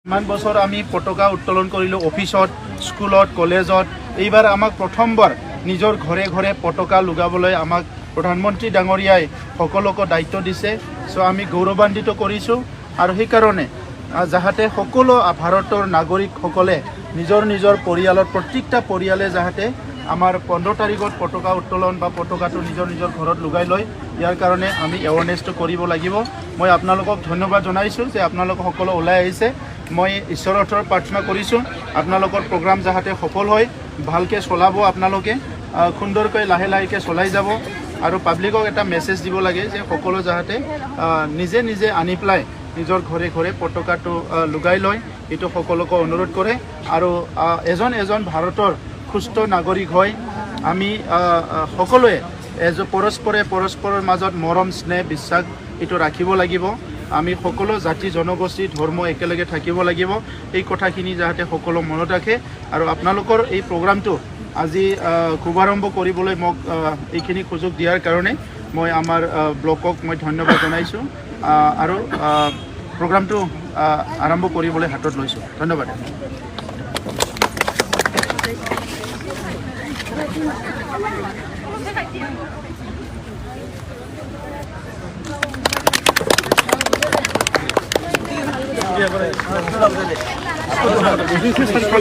ইমান বছৰ আমি পতাকা উত্তোলন কৰিলোঁ অফিচত, স্কুলত, কলেজত। এইবাৰ আমাক প্ৰথমবাৰ নিজৰ ঘৰে ঘৰে পতাকা লগাবলৈ আমাক প্ৰধানমন্ত্ৰী ডাঙৰীয়াই সকলোকে দায়িত্ব দিছে। চ' আমি গৌৰৱান্বিত কৰিছোঁ আৰু সেইকাৰণে যাহাতে সকলো ভাৰতৰ নাগৰিকসকলে নিজৰ নিজৰ পৰিয়ালত প্ৰত্যেকটা পৰিয়ালে যাহাতে আমাৰ 15 তাৰিখত পতাকা উত্তোলন বা পতাকাটো নিজৰ নিজৰ ঘৰত লগাই লয়, ইয়াৰ কাৰণে আমি এৱাৰনেছটো কৰিব লাগিব। মই আপোনালোকক ধন্যবাদ জনাইছোঁ যে আপোনালোক সকলো ওলাই আহিছে। মই ঈশ্বৰৰ ওচৰত প্ৰাৰ্থনা কৰিছোঁ আপোনালোকৰ প্ৰগ্ৰাম যাহাতে সফল হয়, ভালকৈ চলাব, আপোনালোকে সুন্দৰকৈ লাহে লাহেকৈ চলাই যাব আৰু পাব্লিকক এটা মেছেজ দিব লাগে যে সকলো যাহাতে নিজে নিজে আনি পেলাই নিজৰ ঘৰে ঘৰে পতাকাটো লগাই লয়, এইটো সকলোকে অনুৰোধ কৰে। আৰু এজন এজন ভাৰতৰ সুস্থ নাগৰিক হয় আমি সকলোৱে পৰস্পৰৰ মাজত মৰম, স্নেহ, বিশ্বাস এইটো ৰাখিব লাগিব। আমি সকলো জাতি, জনগোষ্ঠী, ধৰ্ম একেলগে থাকিব লাগিব। এই কথাখিনি যাতে সকলো মনত ৰাখে আৰু আপোনালোকৰ এই প্ৰগ্ৰামটো আজি শুভাৰম্ভ কৰিবলৈ মোক এইখিনি সুযোগ দিয়াৰ কাৰণে মই আমাৰ ব্লকক মই ধন্যবাদ জনাইছোঁ আৰু প্ৰগ্ৰামটো আৰম্ভ কৰিবলৈ হাতত লৈছোঁ। ধন্যবাদ।